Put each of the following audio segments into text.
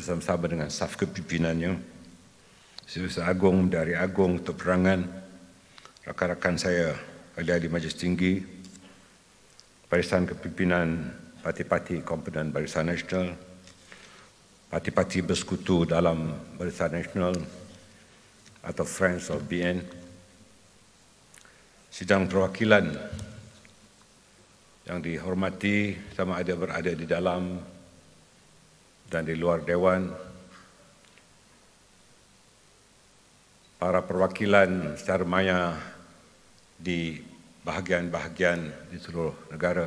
bersama-sama dengan staf kepimpinannya, Setiausaha Agung dari Agung untuk Penerangan, rakan-rakan saya, ahli-ahli Majlis Tinggi, Barisan Kepimpinan Parti-Parti Komponen Barisan Nasional, parti-parti bersekutu dalam Barisan Nasional atau Friends of BN, sidang perwakilan yang dihormati sama ada berada di dalam dan di luar Dewan, para perwakilan secara maya di bahagian-bahagian di seluruh negara,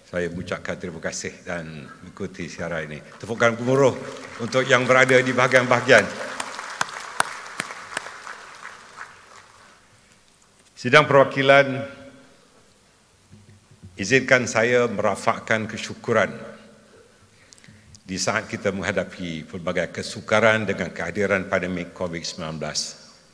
saya mengucapkan terima kasih dan mengikuti siaran ini. Tepukan gemuruh untuk yang berada di bahagian-bahagian. Sidang perwakilan, izinkan saya merafakkan kesyukuran di saat kita menghadapi pelbagai kesukaran dengan kehadiran pandemik COVID-19.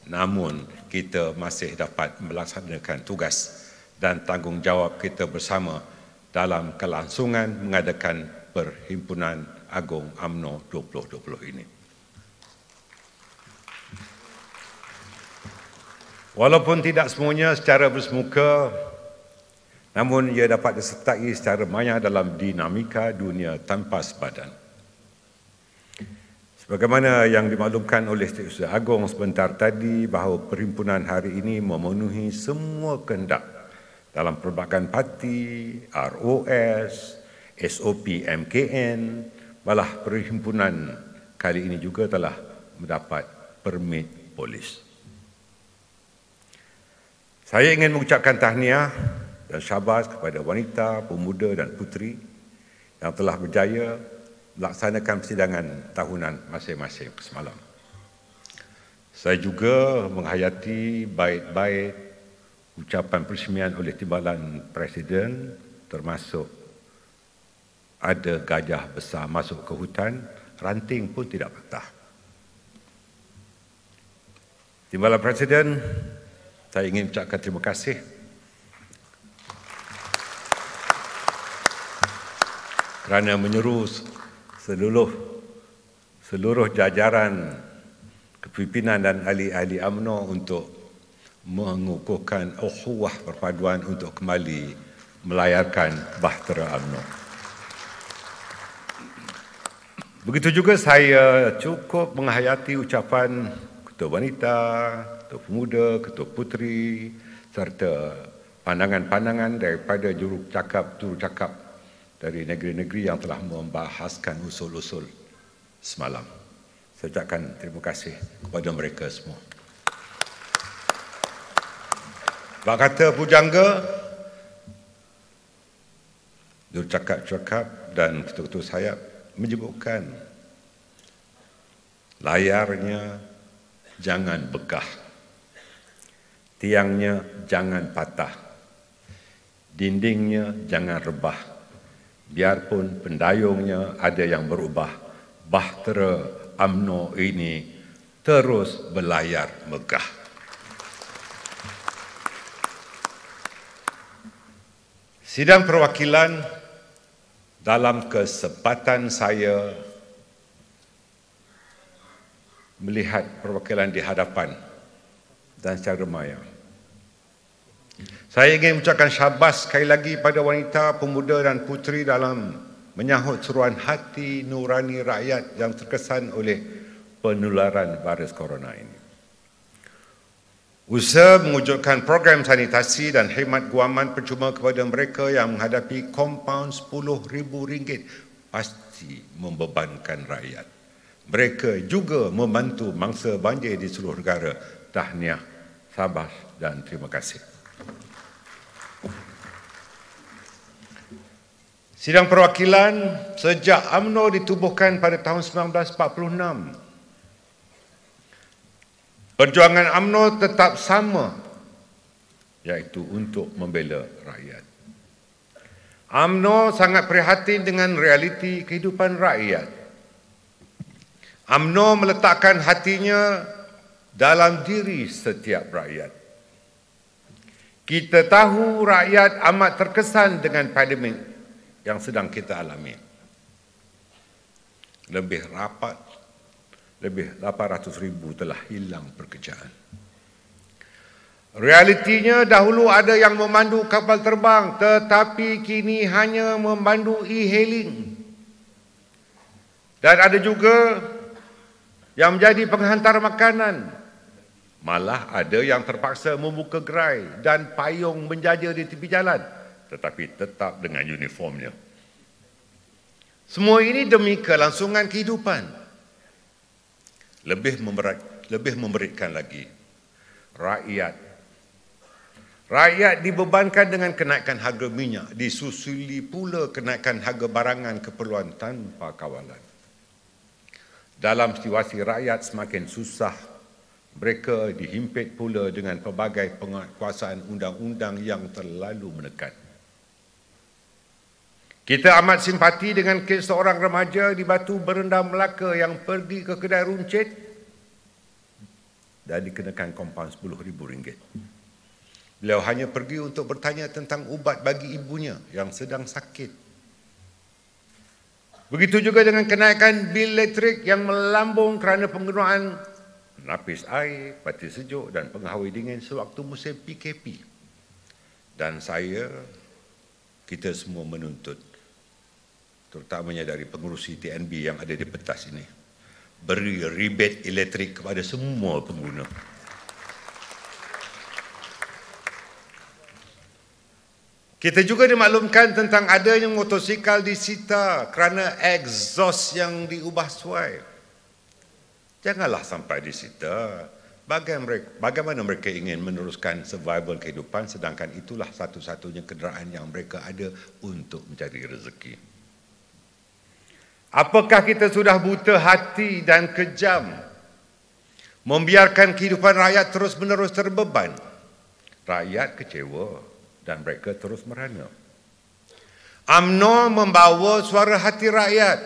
Namun, kita masih dapat melaksanakan tugas dan tanggungjawab kita bersama dalam kelangsungan mengadakan Perhimpunan Agung UMNO 2020 ini. Walaupun tidak semuanya secara bersemuka, namun ia dapat disertai secara maya dalam dinamika dunia tanpa sepadan. Sebagaimana yang dimaklumkan oleh Setiausaha Agung sebentar tadi, bahawa perhimpunan hari ini memenuhi semua kehendak dalam pelbagai parti, ROS, SOP MKN, malah perhimpunan kali ini juga telah mendapat permit polis. Saya ingin mengucapkan tahniah dan syabas kepada wanita, pemuda dan puteri yang telah berjaya melaksanakan persidangan tahunan masing-masing semalam. Saya juga menghayati baik-baik ucapan peresmian oleh Timbalan Presiden, termasuk ada gajah besar masuk ke hutan, ranting pun tidak patah. Timbalan Presiden, saya ingin ucapkan terima kasih kerana menyeru seluruh jajaran kepimpinan dan ahli-ahli UMNO untuk mengukuhkan ukhuwah perpaduan untuk kembali melayarkan bahtera UMNO. Begitu juga saya cukup menghayati ucapan Ketua Wanita, Ketua Pemuda, Ketua Puteri serta pandangan-pandangan daripada jurucakap dari negeri-negeri yang telah membahaskan usul-usul semalam. Saya ucapkan terima kasih kepada mereka semua. Bak kata pujangga, jurucakap dan ketua-ketua sayap menyebutkan layarnya jangan begah, tiangnya jangan patah, dindingnya jangan rebah, biarpun pendayungnya ada yang berubah, bahtera UMNO ini terus berlayar megah. Sidang perwakilan, dalam kesempatan saya melihat perwakilan di hadapan dan secara maya, saya ingin mengucapkan syabas sekali lagi pada wanita, pemuda dan puteri dalam menyahut seruan hati nurani rakyat yang terkesan oleh penularan virus corona ini. Usaha mewujudkan program sanitasi dan khidmat guaman percuma kepada mereka yang menghadapi kompaun RM10,000 pasti membebankan rakyat. Mereka juga membantu mangsa banjir di seluruh negara. Tahniah, syabas dan terima kasih. Sidang perwakilan, sejak UMNO ditubuhkan pada tahun 1946, perjuangan UMNO tetap sama, iaitu untuk membela rakyat. UMNO sangat prihatin dengan realiti kehidupan rakyat. UMNO meletakkan hatinya dalam diri setiap rakyat. Kita tahu rakyat amat terkesan dengan pandemik yang sedang kita alami. lebih 800,000 telah hilang pekerjaan. Realitinya dahulu ada yang memandu kapal terbang, tetapi kini hanya memandu e-hailing. Dan ada juga yang menjadi penghantar makanan. Malah ada yang terpaksa membuka gerai dan payung menjaja di tepi jalan, tetapi tetap dengan uniformnya. Semua ini demi kelangsungan kehidupan. Lebih memberatkan lagi, rakyat dibebankan dengan kenaikan harga minyak, disusuli pula kenaikan harga barangan keperluan tanpa kawalan. Dalam situasi rakyat semakin susah, mereka dihimpit pula dengan pelbagai penguasaan undang-undang yang terlalu menekan. Kita amat simpati dengan kes seorang remaja di Batu Berendam, Melaka yang pergi ke kedai runcit dan dikenakan kompaun RM10,000. Beliau hanya pergi untuk bertanya tentang ubat bagi ibunya yang sedang sakit. Begitu juga dengan kenaikan bil elektrik yang melambung kerana penggunaan napis air, pati sejuk dan penghawi dingin sewaktu musim PKP. Dan kita semua menuntut, terutamanya dari pengurusi TNB yang ada di pentas ini, beri rebate elektrik kepada semua pengguna. Kita juga dimaklumkan tentang adanya motosikal disita kerana exhaust yang diubah suai. Janganlah sampai disita. Bagaimana mereka ingin meneruskan survival kehidupan sedangkan itulah satu-satunya kenderaan yang mereka ada untuk mencari rezeki. Apakah kita sudah buta hati dan kejam membiarkan kehidupan rakyat terus-menerus terbeban? Rakyat kecewa dan mereka terus merana. UMNO membawa suara hati rakyat.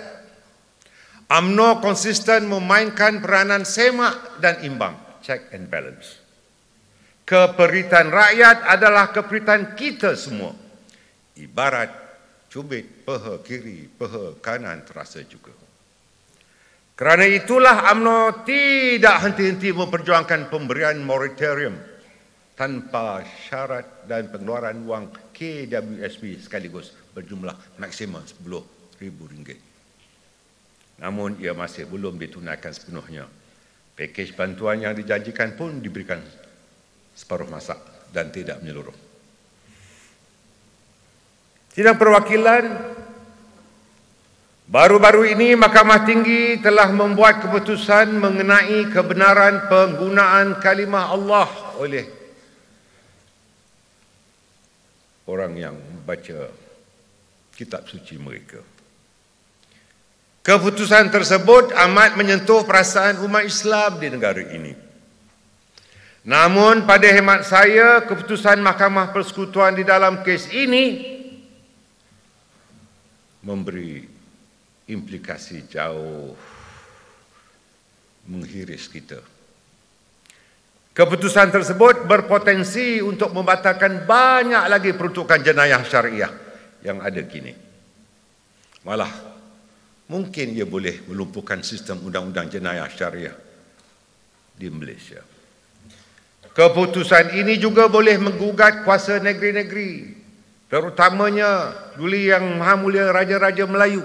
UMNO konsisten memainkan peranan semak dan imbang, check and balance. Keperitan rakyat adalah keperitan kita semua. Ibarat cubit peha kiri, peha kanan terasa juga. Kerana itulah UMNO tidak henti-henti memperjuangkan pemberian moratorium tanpa syarat dan pengeluaran wang KWSP sekaligus berjumlah maksimum RM10,000. Namun ia masih belum ditunaikan sepenuhnya. Pakej bantuan yang dijanjikan pun diberikan separuh masa dan tidak menyeluruh. Sidang perwakilan, baru-baru ini Mahkamah Tinggi telah membuat keputusan mengenai kebenaran penggunaan kalimah Allah oleh orang yang membaca kitab suci mereka. Keputusan tersebut amat menyentuh perasaan umat Islam di negara ini. Namun pada hemat saya, keputusan Mahkamah Persekutuan di dalam kes ini memberi implikasi jauh menghiris kita. Keputusan tersebut berpotensi untuk membatalkan banyak lagi peruntukan jenayah syariah yang ada kini. Malah mungkin ia boleh melumpuhkan sistem undang-undang jenayah syariah di Malaysia. Keputusan ini juga boleh menggugat kuasa negeri-negeri, terutamanya Duli Yang Maha Mulia Raja-Raja Melayu,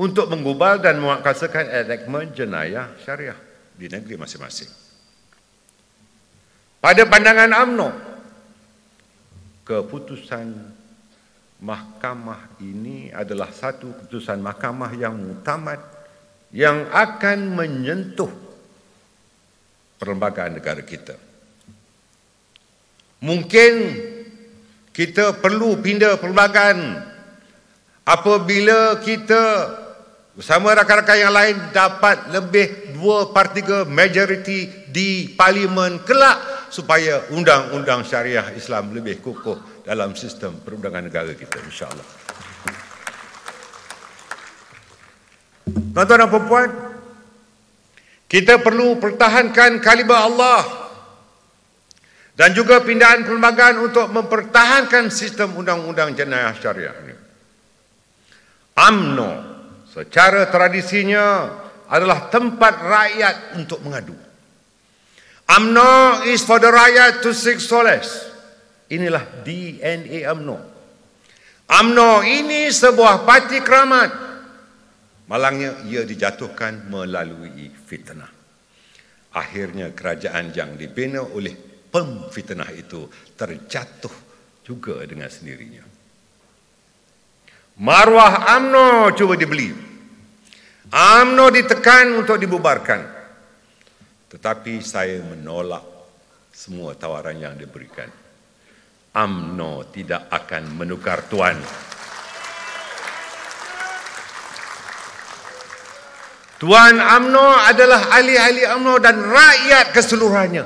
untuk menggubal dan menguatkuasakan enakmen jenayah syariah di negeri masing-masing. Pada pandangan UMNO, keputusan mahkamah ini adalah satu keputusan mahkamah yang muktamad yang akan menyentuh perlembagaan negara kita. Mungkin kita perlu pindah perlembagaan apabila kita bersama rakan-rakan yang lain dapat lebih 2/3 majoriti di parlimen kelak supaya undang-undang syariah Islam lebih kukuh dalam sistem perundangan negara kita, insya-Allah. Tuan-tuan dan puan-puan, kita perlu pertahankan kalimah Allah dan juga pindahan perlembagaan untuk mempertahankan sistem undang-undang jenayah syariah ini. UMNO secara tradisinya adalah tempat rakyat untuk mengadu. UMNO is for the rakyat to seek solace. Inilah DNA UMNO. UMNO ini sebuah parti keramat. Malangnya ia dijatuhkan melalui fitnah. Akhirnya kerajaan yang dibina oleh pemfitnah itu terjatuh juga dengan sendirinya. Maruah UMNO cuba dibeli. UMNO ditekan untuk dibubarkan. Tetapi saya menolak semua tawaran yang diberikan. UMNO tidak akan menukar tuan. Tuan UMNO adalah ahli-ahli UMNO dan rakyat keseluruhannya.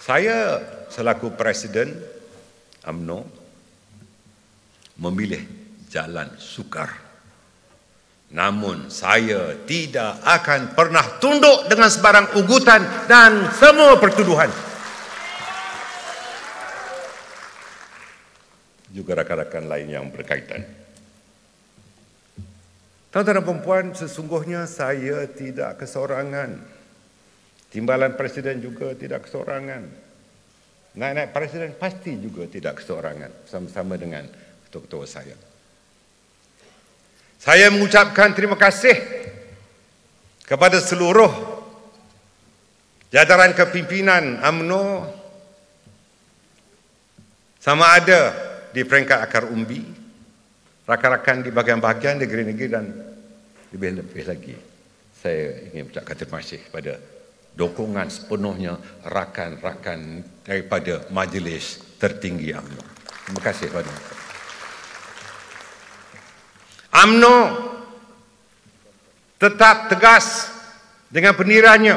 Saya selaku Presiden UMNO memilih jalan sukar. Namun saya tidak akan pernah tunduk dengan sebarang ugutan dan semua pertuduhan. Juga rakan-rakan lain yang berkaitan. Tuan-tuan dan puan-puan, sesungguhnya saya tidak kesorangan. Timbalan Presiden juga tidak kesorangan. Naik-naik Presiden pasti juga tidak kesorangan. Bersama-sama dengan ketua-ketua saya. Saya mengucapkan terima kasih kepada seluruh jajaran kepimpinan UMNO, sama ada di peringkat akar umbi, rakan-rakan di bahagian-bahagian negeri-negeri dan lebih-lebih lagi. Saya ingin mengucapkan terima kasih kepada dukungan sepenuhnya rakan-rakan daripada Majlis Tertinggi UMNO. Terima kasih kepada mereka. UMNO tetap tegas dengan pendiriannya.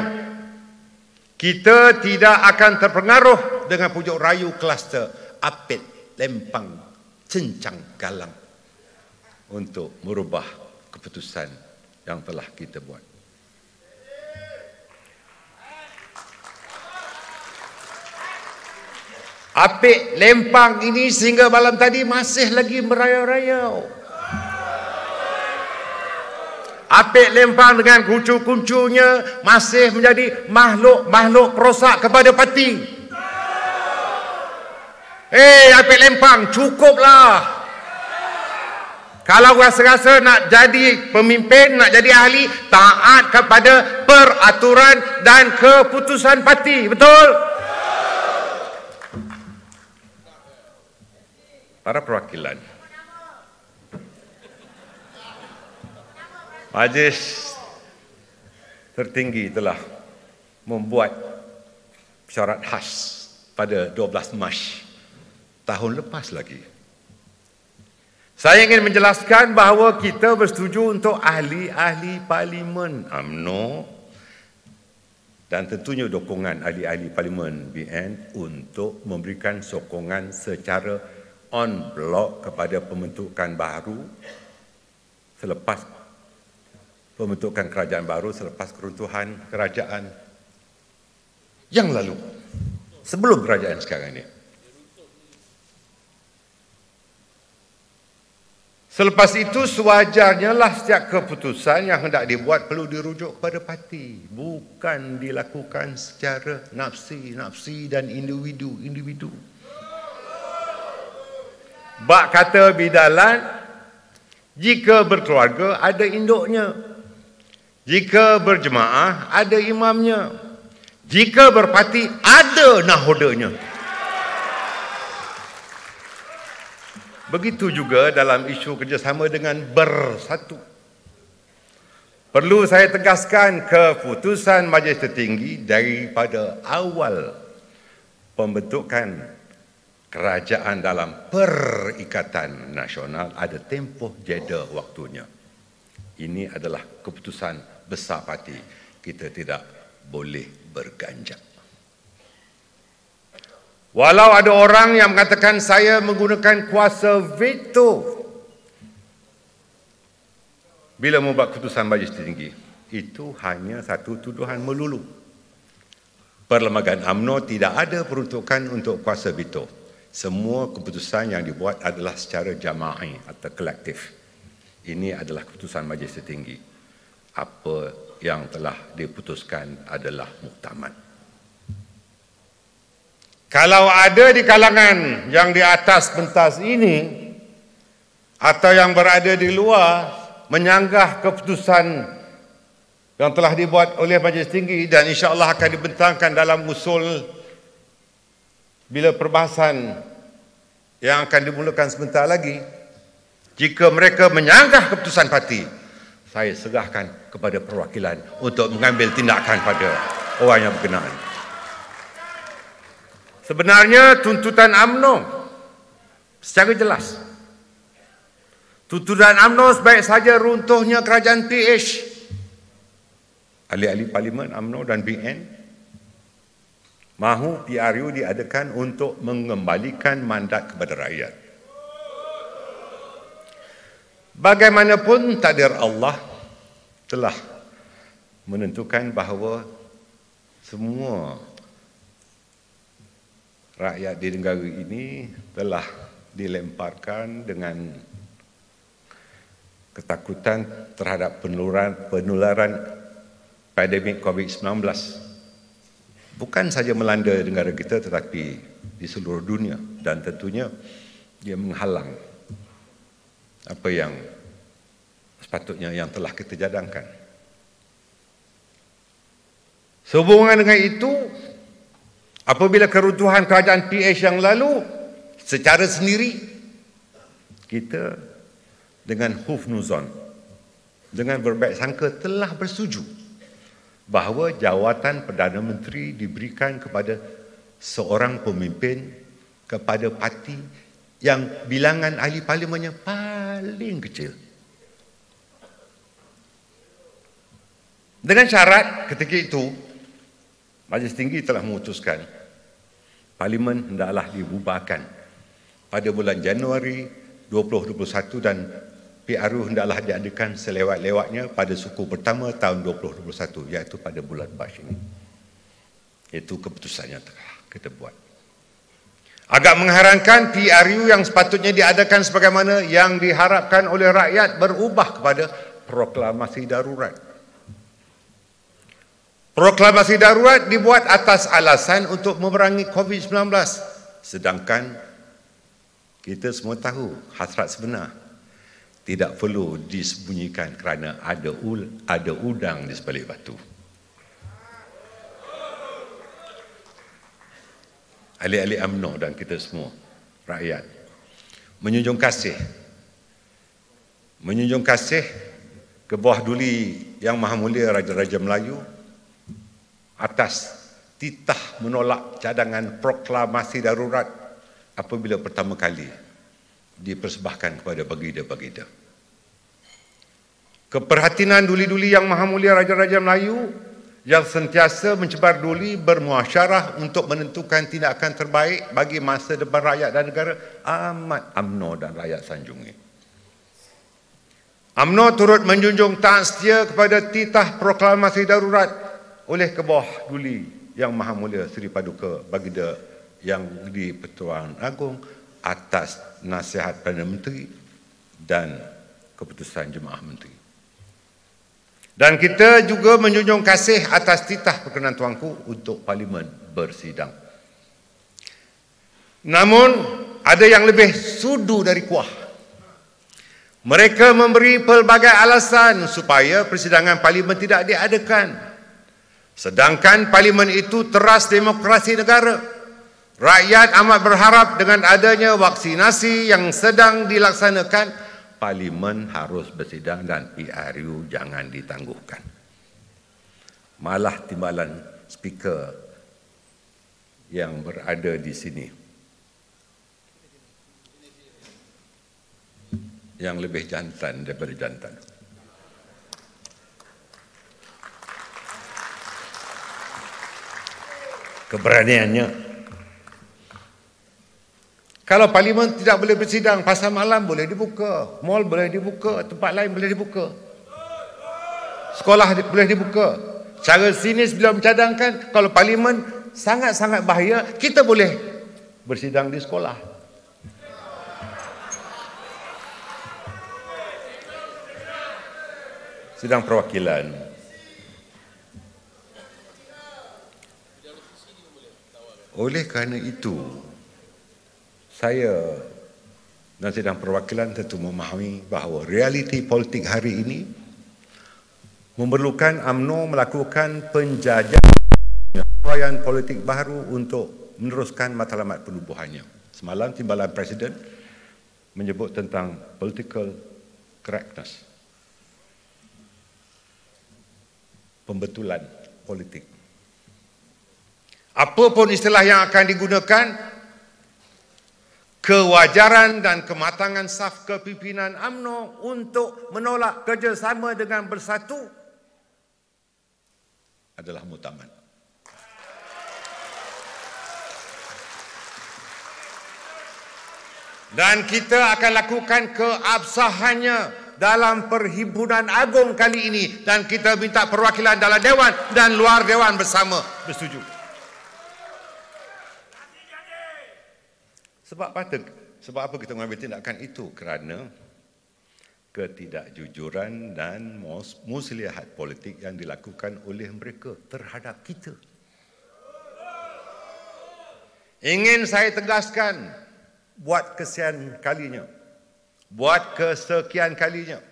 Kita tidak akan terpengaruh dengan pujuk rayu kluster Apit, Lempang, Cencang, Galang untuk merubah keputusan yang telah kita buat. Apit, Lempang ini sehingga malam tadi masih lagi merayau-rayau. Apit Lempang dengan kuncu-kuncunya masih menjadi makhluk-makhluk perosak kepada parti. Apit Lempang, cukuplah. Kalau rasa-rasa nak jadi pemimpin, nak jadi ahli, taat kepada peraturan dan keputusan parti. Betul? Para perwakilan, Majlis Tertinggi telah membuat syarat khas pada 12 Mac tahun lepas lagi. Saya ingin menjelaskan bahawa kita bersetuju untuk ahli-ahli parlimen UMNO dan tentunya dukungan ahli-ahli parlimen BN untuk memberikan sokongan secara on block kepada pembentukan baru selepas pembentukan kerajaan baru selepas keruntuhan kerajaan yang lalu, sebelum kerajaan sekarang ini. Selepas itu sewajarnya lah setiap keputusan yang hendak dibuat perlu dirujuk kepada parti, bukan dilakukan secara nafsi dan individu. Bak kata bidalan, jika berkeluarga ada induknya. Jika berjemaah, ada imamnya. Jika berparti, ada nahodanya. Begitu juga dalam isu kerjasama dengan bersatu. Perlu saya tegaskan keputusan Majlis Tertinggi daripada awal pembentukan kerajaan dalam Perikatan Nasional ada tempoh jeda waktunya. Ini adalah keputusan besar parti. Kita tidak boleh berganjak. Walau ada orang yang mengatakan saya menggunakan kuasa veto bila membuat keputusan Majlis Tertinggi, itu hanya satu tuduhan melulu. Perlembagaan UMNO tidak ada peruntukan untuk kuasa veto. semua keputusan yang dibuat adalah secara jama'i atau kolektif. Ini adalah keputusan Majlis Tertinggi. Apa yang telah diputuskan adalah muktamad. Kalau ada di kalangan yang di atas pentas ini atau yang berada di luar menyanggah keputusan yang telah dibuat oleh Majlis Tinggi dan insya-Allah akan dibentangkan dalam usul bila perbahasan yang akan dimulakan sebentar lagi, jika mereka menyanggah keputusan parti, saya serahkan kepada perwakilan untuk mengambil tindakan pada orang yang berkenaan. Sebenarnya tuntutan UMNO secara jelas. Tuntutan UMNO sebaik saja runtuhnya kerajaan PH. Ahli-ahli Parlimen UMNO dan BN mahu PRU diadakan untuk mengembalikan mandat kepada rakyat. Bagaimanapun takdir Allah telah menentukan bahawa semua rakyat di negara ini telah dilemparkan dengan ketakutan terhadap penularan pandemik COVID-19. Bukan saja melanda negara kita tetapi di seluruh dunia, dan tentunya dia menghalang apa yang sepatutnya yang telah kita cadangkan. Sehubungan dengan itu, apabila keruntuhan kerajaan PH yang lalu, secara sendiri, kita dengan hufnuzon, dengan berbaik sangka telah bersetuju bahawa jawatan Perdana Menteri diberikan kepada seorang pemimpin kepada parti yang bilangan ahli parlimennya paling kecil. Dengan syarat ketika itu, Majlis Tinggi telah memutuskan Parlimen hendaklah dibubarkan pada bulan Januari 2021 dan PRU hendaklah diadakan selewat-lewatnya pada suku pertama tahun 2021, iaitu pada bulan Mac ini. Itu keputusan yang telah kita buat. Agak mengherankan PRU yang sepatutnya diadakan sebagaimana yang diharapkan oleh rakyat berubah kepada proklamasi darurat. Proklamasi darurat dibuat atas alasan untuk memerangi COVID-19. Sedangkan kita semua tahu hasrat sebenar tidak perlu disembunyikan kerana ada udang di sebalik batu. Ahli-ahli UMNO dan kita semua rakyat menjunjung kasih ke bawah duli Yang Maha Mulia Raja-Raja Melayu atas titah menolak cadangan proklamasi darurat apabila pertama kali dipersembahkan kepada baginda-baginda. Keperhatian duli-duli Yang Maha Mulia Raja-Raja Melayu yang sentiasa mencebar duli bermuasyarah untuk menentukan tindakan terbaik bagi masa depan rakyat dan negara amat UMNO dan rakyat sanjungi. UMNO turut menjunjung taat setia kepada titah proklamasi darurat oleh ke bawah duli Yang Maha Mulia Seri Paduka Baginda Yang di-Pertuan Agong atas nasihat Perdana Menteri dan keputusan Jemaah Menteri. Dan kita juga menjunjung kasih atas titah perkenan tuanku untuk Parlimen bersidang. Namun ada yang lebih sudu dari kuah. Mereka memberi pelbagai alasan supaya persidangan Parlimen tidak diadakan. Sedangkan Parlimen itu teras demokrasi negara. Rakyat amat berharap dengan adanya vaksinasi yang sedang dilaksanakan, Parlimen harus bersidang dan PRU jangan ditangguhkan. Malah timbalan speaker yang berada di sini yang lebih jantan daripada jantan. Keberaniannya. Kalau Parlimen tidak boleh bersidang, pasar malam boleh dibuka, mall boleh dibuka, tempat lain boleh dibuka, sekolah boleh dibuka. Cara sinis bila mencadangkan, kalau Parlimen sangat-sangat bahaya, kita boleh bersidang di sekolah. Sidang perwakilan. Oleh kerana itu, saya dan sidang perwakilan tentu memahami bahawa realiti politik hari ini memerlukan UMNO melakukan penjajahan politik baru untuk meneruskan matlamat penubuhannya. Semalam Timbalan Presiden menyebut tentang political correctness, pembetulan politik. Apapun istilah yang akan digunakan, kewajaran dan kematangan saf kepimpinan UMNO untuk menolak kerjasama dengan Bersatu adalah mutaman. Dan kita akan lakukan keabsahannya dalam perhimpunan agung kali ini, dan kita minta perwakilan dalam Dewan dan luar Dewan bersama bersetuju. Sebab apa kita mengambil tindakan itu? Kerana ketidakjujuran dan muslihat politik yang dilakukan oleh mereka terhadap kita. Ingin saya tegaskan, buat kesekian kalinya,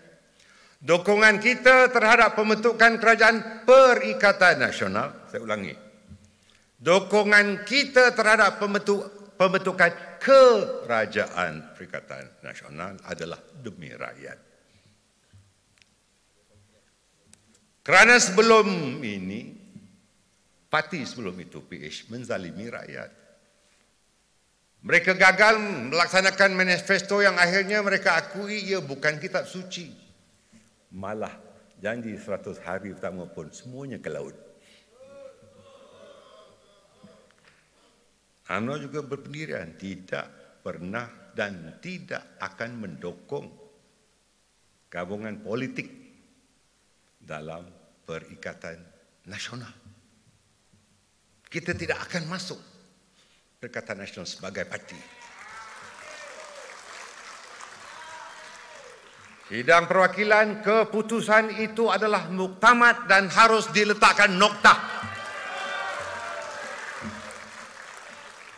dukungan kita terhadap pembentukan kerajaan perikatan nasional, saya ulangi, dukungan kita terhadap pembentukan kerajaan perikatan nasional adalah demi rakyat. Kerana sebelum ini, parti sebelum itu, PH, menzalimi rakyat. Mereka gagal melaksanakan manifesto yang akhirnya mereka akui ia bukan kitab suci. Malah janji 100 hari pertama pun semuanya ke laut. UMNO juga berpendirian tidak pernah dan tidak akan mendukung gabungan politik dalam perikatan nasional. Kita tidak akan masuk perikatan nasional sebagai parti. Sidang perwakilan, keputusan itu adalah muktamad dan harus diletakkan noktah.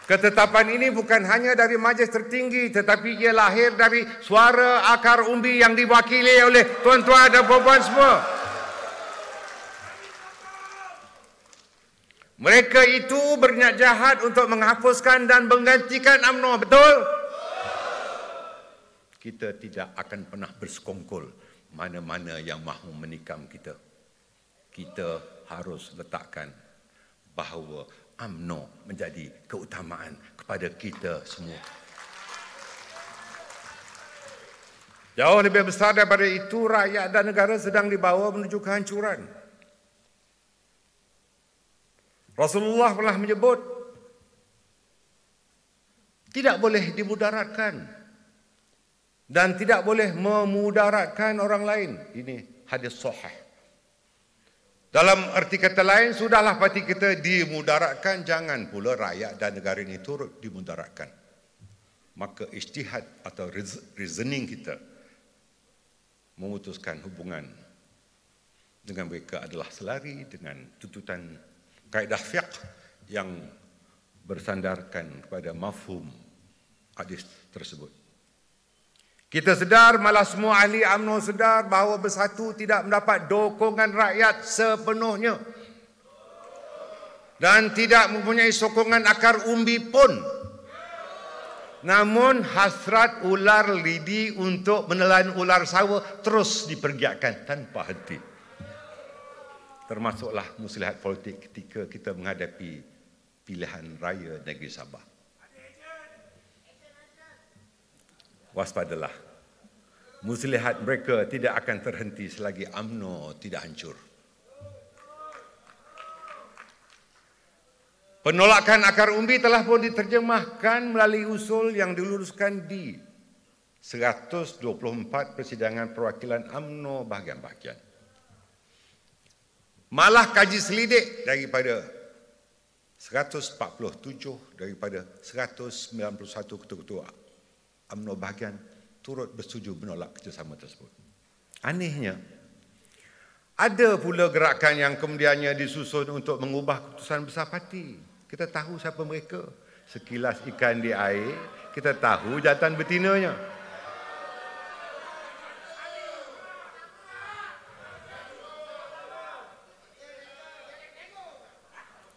Ketetapan ini bukan hanya dari majlis tertinggi, tetapi ia lahir dari suara akar umbi yang diwakili oleh tuan-tuan dan puan-puan semua. Mereka itu berniat jahat untuk menghapuskan dan menggantikan UMNO, betul? Kita tidak akan pernah bersekongkol mana-mana yang mahu menikam kita. Kita harus letakkan bahawa UMNO menjadi keutamaan kepada kita semua. Jauh lebih besar daripada itu, rakyat dan negara sedang dibawa menuju kehancuran. Rasulullah pernah menyebut tidak boleh dimudaratkan dan tidak boleh memudaratkan orang lain. Ini hadis sahih. Dalam arti kata lain, sudahlah parti kita dimudaratkan, jangan pula rakyat dan negara ini turut dimudaratkan. Maka ijtihad atau reasoning kita memutuskan hubungan dengan mereka adalah selari dengan tuntutan kaedah fiqh yang bersandarkan kepada mafhum hadis tersebut. Kita sedar, malah semua ahli UMNO sedar bahawa Bersatu tidak mendapat dukungan rakyat sepenuhnya dan tidak mempunyai sokongan akar umbi pun. Namun hasrat ular lidi untuk menelan ular sawa terus dipergiatkan tanpa henti. Termasuklah muslihat politik ketika kita menghadapi pilihan raya negeri Sabah. Waspadalah. Muslihat mereka tidak akan terhenti selagi UMNO tidak hancur. Penolakan akar umbi telah pun diterjemahkan melalui usul yang diluruskan di 124 persidangan perwakilan UMNO bahagian-bahagian. Malah kaji selidik daripada 147 daripada 191 ketua-ketua UMNO bahagian turut bersetuju menolak kerjasama tersebut. Anehnya, ada pula gerakan yang kemudiannya disusun untuk mengubah keputusan besar parti. Kita tahu siapa mereka. Sekilas ikan di air, kita tahu jantan betinanya.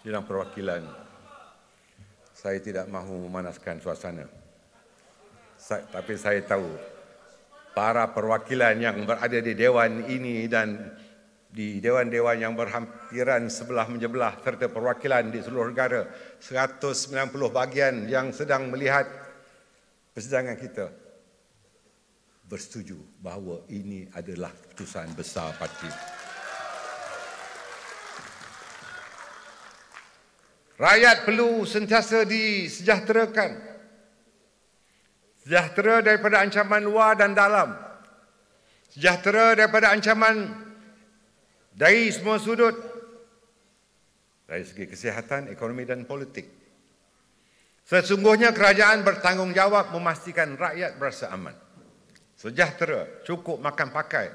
Sidang perwakilan, saya tidak mahu memanaskan suasana. Tapi saya tahu para perwakilan yang berada di dewan ini dan di dewan-dewan yang berhampiran sebelah menyebelah serta perwakilan di seluruh negara, 190 bahagian yang sedang melihat persidangan kita bersetuju bahawa ini adalah keputusan besar parti. Rakyat perlu sentiasa disejahterakan. Sejahtera daripada ancaman luar dan dalam. Sejahtera daripada ancaman dari semua sudut. Dari segi kesihatan, ekonomi dan politik. Sesungguhnya kerajaan bertanggungjawab memastikan rakyat berasa aman. Sejahtera, cukup makan pakai,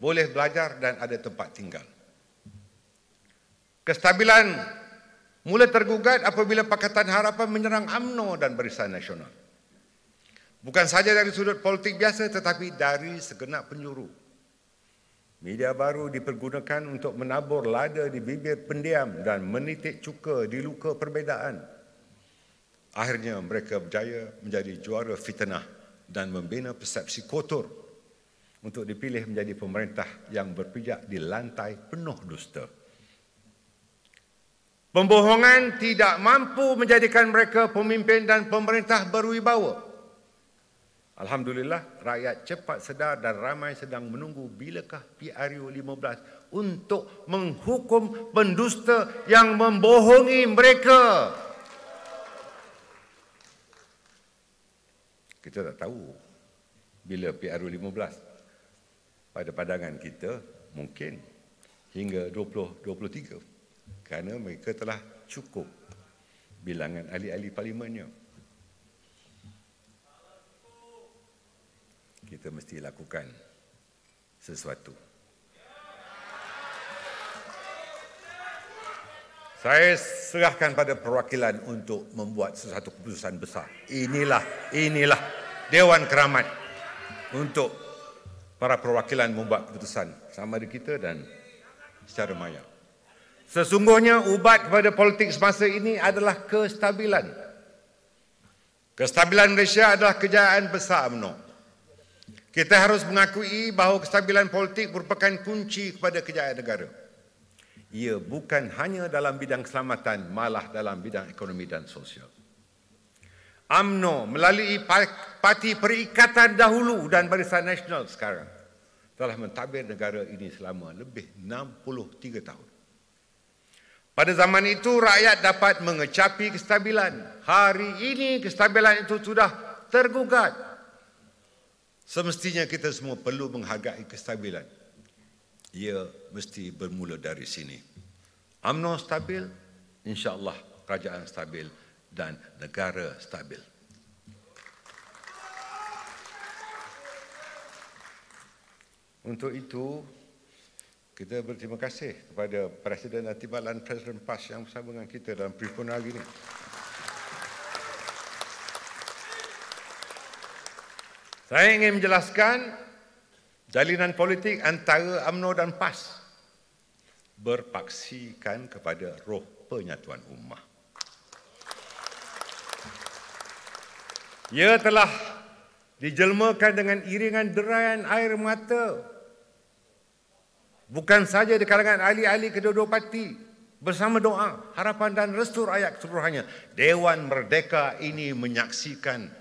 boleh belajar dan ada tempat tinggal. Kestabilan mula tergugat apabila Pakatan Harapan menyerang UMNO dan Barisan Nasional. Bukan saja dari sudut politik biasa tetapi dari segenap penjuru. Media baru dipergunakan untuk menabur lada di bibir pendiam dan menitik cuka di luka perbezaan. Akhirnya mereka berjaya menjadi juara fitnah dan membina persepsi kotor untuk dipilih menjadi pemerintah yang berpijak di lantai penuh dusta. Pembohongan tidak mampu menjadikan mereka pemimpin dan pemerintah berwibawa. Alhamdulillah, rakyat cepat sedar dan ramai sedang menunggu bilakah PRU 15 untuk menghukum pendusta yang membohongi mereka. Kita tak tahu bila PRU 15. Pada pandangan kita, mungkin hingga 2023. Kerana mereka telah cukup bilangan ahli-ahli parlimennya. Kita mesti lakukan sesuatu. Saya serahkan pada perwakilan untuk membuat sesuatu keputusan besar. Inilah Dewan Keramat untuk para perwakilan membuat keputusan sama ada kita dan secara maya. Sesungguhnya ubat kepada politik semasa ini adalah kestabilan. Kestabilan Malaysia adalah kejayaan besar UMNO. Kita harus mengakui bahawa kestabilan politik merupakan kunci kepada kejayaan negara. Ia bukan hanya dalam bidang keselamatan, malah dalam bidang ekonomi dan sosial. UMNO melalui Parti Perikatan dahulu dan Barisan Nasional sekarang telah mentadbir negara ini selama lebih 63 tahun. Pada zaman itu, rakyat dapat mengecapi kestabilan. Hari ini, kestabilan itu sudah tergugat. Semestinya kita semua perlu menghargai kestabilan. Ia mesti bermula dari sini. UMNO stabil, insya-Allah kerajaan stabil dan negara stabil. Untuk itu, kita berterima kasih kepada Presiden dan Timbalan Presiden PAS yang bersama dengan kita dalam perhimpunan hari ini. Saya ingin menjelaskan jalinan politik antara UMNO dan PAS berpaksikan kepada roh penyatuan ummah. Ia telah dijelmakan dengan iringan deraian air mata. Bukan saja di kalangan ahli-ahli kedua-dua parti, bersama doa, harapan dan restu rakyat keseluruhannya. Dewan Merdeka ini menyaksikan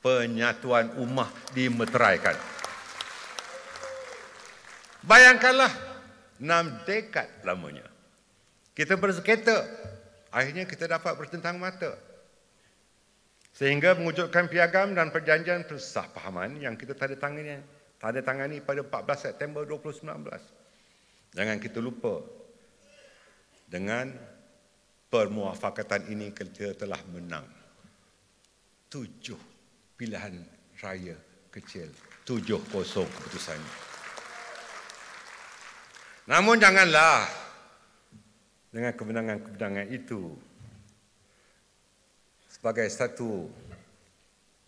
penyatuan ummah dimeteraikan. Bayangkanlah 6 dekad lamanya. Kita bersengketa, akhirnya kita dapat bertentang mata. Sehingga mewujudkan piagam dan perjanjian persefahaman yang kita tanda tangani pada 14 September 2019. Jangan kita lupa dengan permuafakatan ini kita telah menang 7 pilihan raya kecil, 7-0 keputusan. Namun janganlah dengan kemenangan-kemenangan itu sebagai satu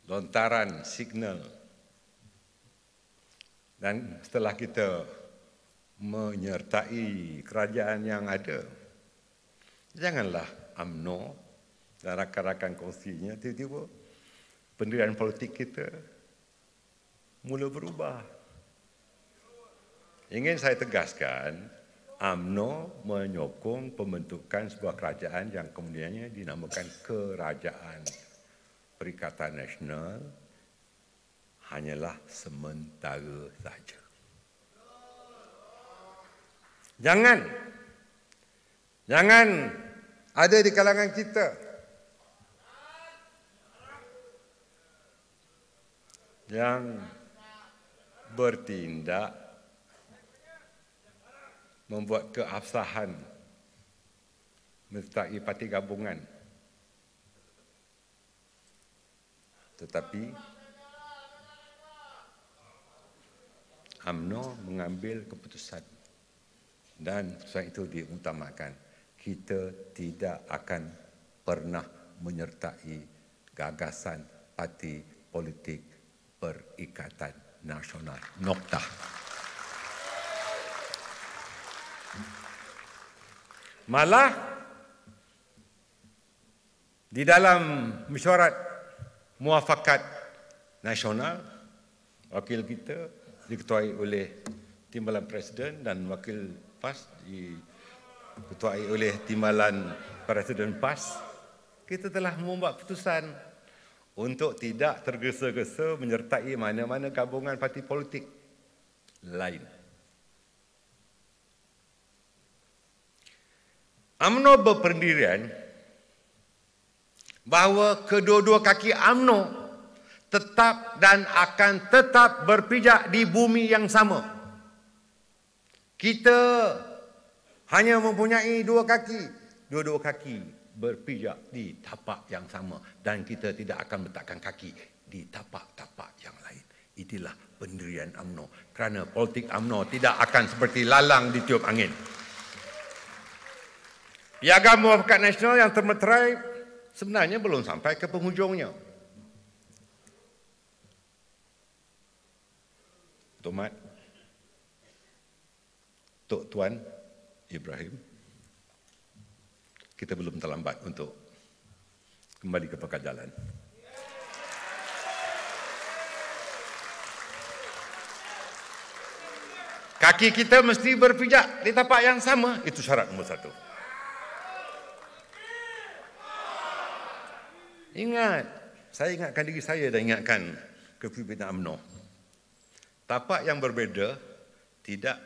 lontaran signal, dan setelah kita menyertai kerajaan yang ada, janganlah UMNO dan rakan-rakan kongsinya tiba-tiba pendirian politik kita mula berubah. Ingin saya tegaskan, UMNO menyokong pembentukan sebuah kerajaan yang kemudiannya dinamakan Kerajaan Perikatan Nasional, hanyalah sementara saja. Jangan ada di kalangan kita yang bertindak membuat keabsahan menyertai parti gabungan, tetapi UMNO mengambil keputusan dan keputusan itu diutamakan. Kita tidak akan pernah menyertai gagasan parti politik Perikatan Nasional. Noktah. Malah di dalam mesyuarat muafakat nasional, wakil kita diketuai oleh Timbalan Presiden dan wakil PAS diketuai oleh Timbalan Presiden PAS, kita telah membuat keputusan untuk tidak tergesa-gesa menyertai mana-mana gabungan parti politik lain. UMNO berpendirian bahawa kedua-dua kaki UMNO tetap dan akan tetap berpijak di bumi yang sama. Kita hanya mempunyai dua kaki berpijak di tapak yang sama, dan kita tidak akan letakkan kaki di tapak-tapak yang lain. Itulah pendirian UMNO, kerana politik UMNO tidak akan seperti lalang ditiup angin. Piagam Muafakat Nasional yang termeterai sebenarnya belum sampai ke penghujungnya. Tok Mat, Tok Tuan Ibrahim, kita belum terlambat untuk kembali ke pangkal jalan. Kaki kita mesti berpijak di tapak yang sama, itu syarat nombor 1. Ingat, saya ingatkan diri saya dan ingatkan kepimpinan UMNO. Tapak yang berbeza tidak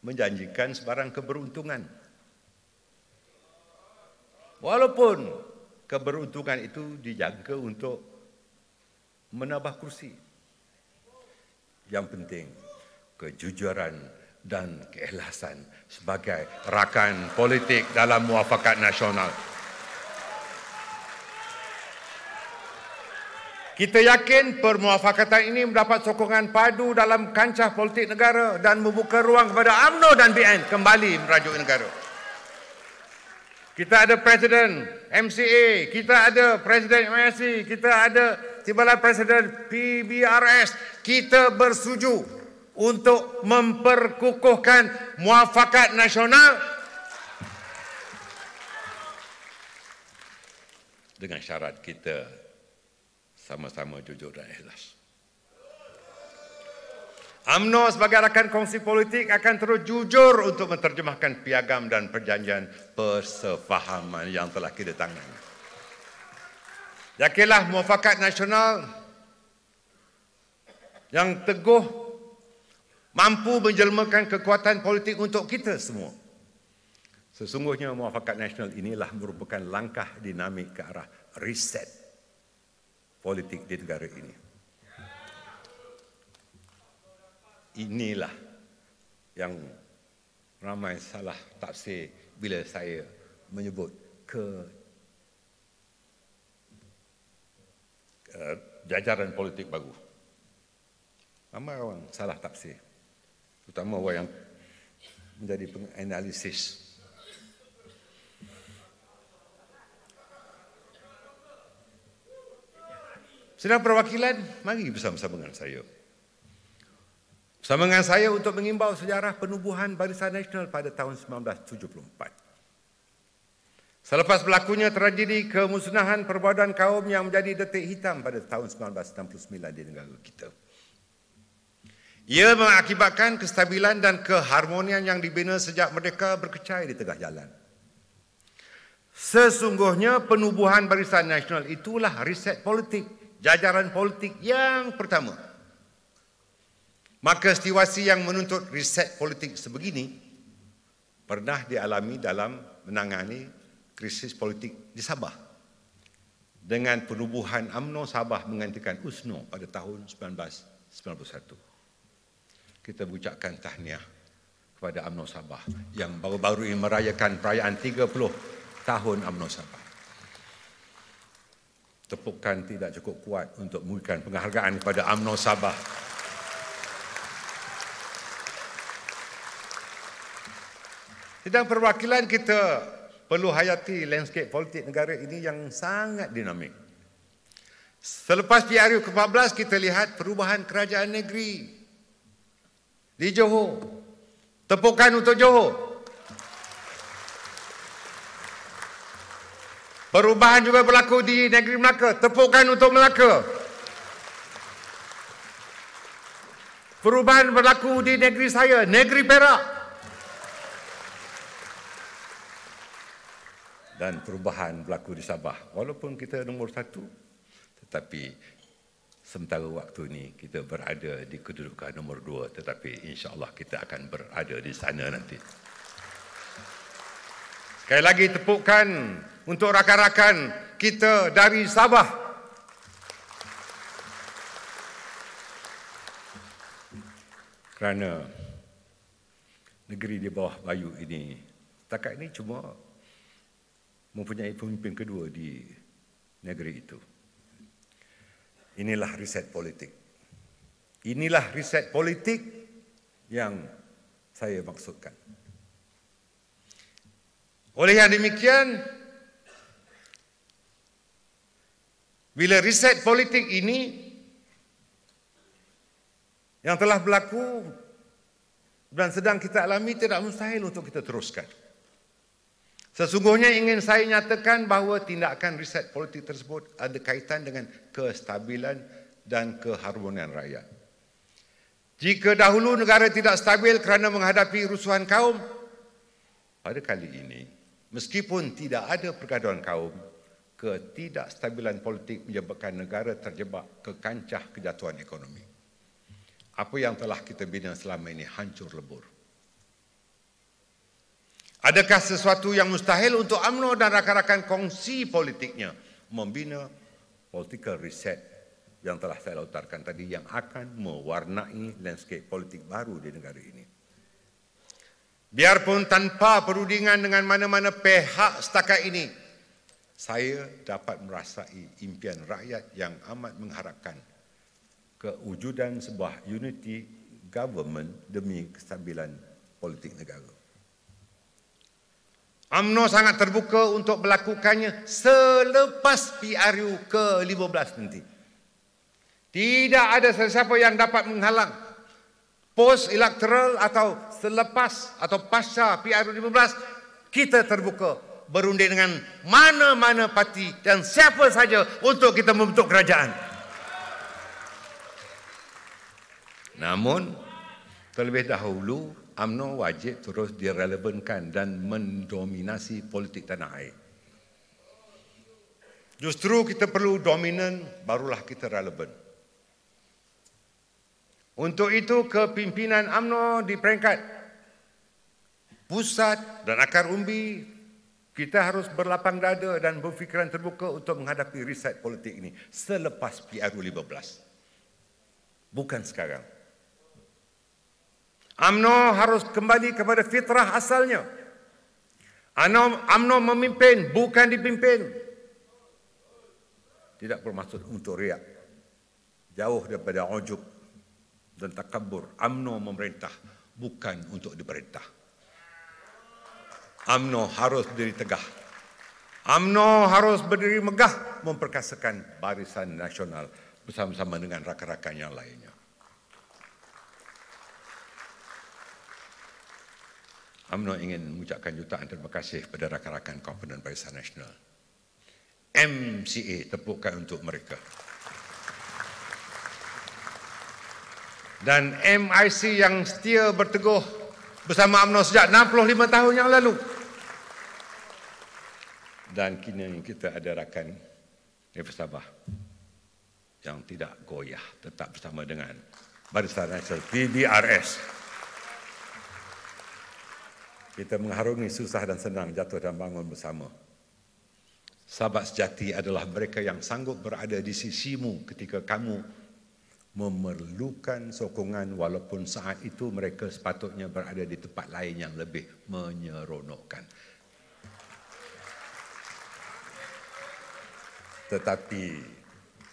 menjanjikan sebarang keberuntungan. Walaupun keberuntungan itu dijangka untuk menambah kursi. Yang penting, kejujuran dan keikhlasan sebagai rakan politik dalam muafakat nasional. Kita yakin permuafakatan ini mendapat sokongan padu dalam kancah politik negara dan membuka ruang kepada UMNO dan BN kembali merajuk negara. Kita ada Presiden MCA, kita ada Presiden MSC, kita ada Timbalan Presiden PBRS. Kita bersetuju untuk memperkukuhkan muafakat nasional dengan syarat kita sama-sama jujur dan ikhlas. UMNO sebagai rakan kongsi politik akan terus jujur untuk menterjemahkan piagam dan perjanjian persefahaman yang telah kita tangani. Yakinlah muafakat nasional yang teguh mampu menjelmakan kekuatan politik untuk kita semua. Sesungguhnya muafakat nasional inilah merupakan langkah dinamik ke arah reset politik di negara ini. Inilah yang ramai salah tafsir bila saya menyebut ke jajaran politik baru. Ramai orang salah tafsir, terutama orang yang menjadi penganalisis. Sidang Perwakilan, mari bersama-sama dengan saya. Bersama dengan saya untuk mengimbau sejarah penubuhan Barisan Nasional pada tahun 1974. Selepas berlakunya tragedi kemusnahan perbudakan kaum yang menjadi detik hitam pada tahun 1969 di negara kita. Ia mengakibatkan kestabilan dan keharmonian yang dibina sejak merdeka berkecai di tengah jalan. Sesungguhnya penubuhan Barisan Nasional itulah riset politik, jajaran politik yang pertama. Maka situasi yang menuntut riset politik sebegini pernah dialami dalam menangani krisis politik di Sabah dengan penubuhan UMNO Sabah menggantikan USNO pada tahun 1991. Kita mengucapkan tahniah kepada UMNO Sabah yang baru-baru ini merayakan perayaan 30 tahun UMNO Sabah. Tepukan tidak cukup kuat untuk memberikan penghargaan kepada UMNO Sabah. Sidang Perwakilan, kita perlu hayati landscape politik negara ini yang sangat dinamik. Selepas PRU ke-14, kita lihat perubahan kerajaan negeri di Johor. Tepukan untuk Johor. Perubahan juga berlaku di negeri Melaka. Tepukan untuk Melaka. Perubahan berlaku di negeri saya, negeri Perak. Dan perubahan berlaku di Sabah. Walaupun kita nombor 1, tetapi sementara waktu ini kita berada di kedudukan nombor 2, tetapi insya-Allah kita akan berada di sana nanti. Sekali lagi tepukan untuk rakan-rakan kita dari Sabah. Kerana negeri di bawah Bayu ini, setakat ini cuma mempunyai pemimpin kedua di negeri itu. Inilah riset politik. Inilah riset politik yang saya maksudkan. Oleh yang demikian, bila riset politik ini yang telah berlaku dan sedang kita alami, tidak mustahil untuk kita teruskan. Sesungguhnya ingin saya nyatakan bahawa tindakan riset politik tersebut ada kaitan dengan kestabilan dan keharmonian rakyat. Jika dahulu negara tidak stabil kerana menghadapi rusuhan kaum, pada kali ini, meskipun tidak ada pergaduhan kaum, ketidakstabilan politik menyebabkan negara terjebak ke kancah kejatuhan ekonomi. Apa yang telah kita bina selama ini hancur lebur. Adakah sesuatu yang mustahil untuk UMNO dan rakan-rakan kongsi politiknya membina political reset yang telah saya lontarkan tadi yang akan mewarnai landscape politik baru di negara ini? Biarpun tanpa perundingan dengan mana-mana pihak setakat ini, saya dapat merasai impian rakyat yang amat mengharapkan kewujudan sebuah unity government demi kestabilan politik negara. UMNO sangat terbuka untuk melakukannya selepas PRU ke-15 nanti. Tidak ada sesiapa yang dapat menghalang. Post-elektoral atau selepas atau pasca PRU 15, kita terbuka berunding dengan mana-mana parti dan siapa saja untuk kita membentuk kerajaan. Namun, terlebih dahulu, UMNO wajib terus direlevankan dan mendominasi politik tanah air. Justru kita perlu dominan, barulah kita relevan. Untuk itu, kepimpinan UMNO di peringkat pusat dan akar umbi, kita harus berlapang dada dan berfikiran terbuka untuk menghadapi riset politik ini selepas PRU 15. Bukan sekarang. UMNO harus kembali kepada fitrah asalnya. UMNO memimpin, bukan dipimpin. Tidak bermaksud untuk riak. Jauh daripada ujub dan takabur. UMNO memerintah, bukan untuk diperintah. UMNO harus berdiri tegah. UMNO harus berdiri megah memperkasakan Barisan Nasional bersama-sama dengan rakan-rakan yang lainnya. UMNO ingin mengucapkan jutaan terima kasih kepada rakan-rakan Komponen Barisan Nasional. MCA, tepukan untuk mereka. Dan MIC yang setia berteguh bersama UMNO sejak 65 tahun yang lalu. Dan kini kita ada rakan Nefas Sabah yang tidak goyah, tetap bersama dengan Barisan Nasional PBRS. Kita mengharungi susah dan senang, jatuh dan bangun bersama. Sahabat sejati adalah mereka yang sanggup berada di sisimu ketika kamu memerlukan sokongan, walaupun saat itu mereka sepatutnya berada di tempat lain yang lebih menyeronokkan. Tetapi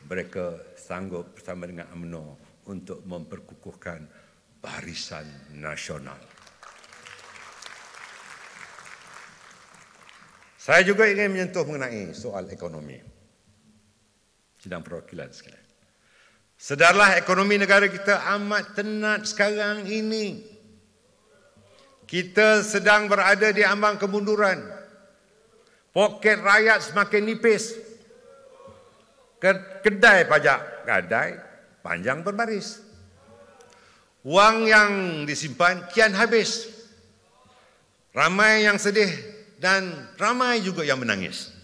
mereka sanggup bersama dengan UMNO untuk memperkukuhkan Barisan Nasional. Saya juga ingin menyentuh mengenai soal ekonomi. Sidang perwakilan sekalian. Sedarlah ekonomi negara kita amat tenat sekarang ini. Kita sedang berada di ambang kemunduran. Poket rakyat semakin nipis. Kedai pajak gadai panjang berbaris. Wang yang disimpan kian habis. Ramai yang sedih dan ramai juga yang menangis.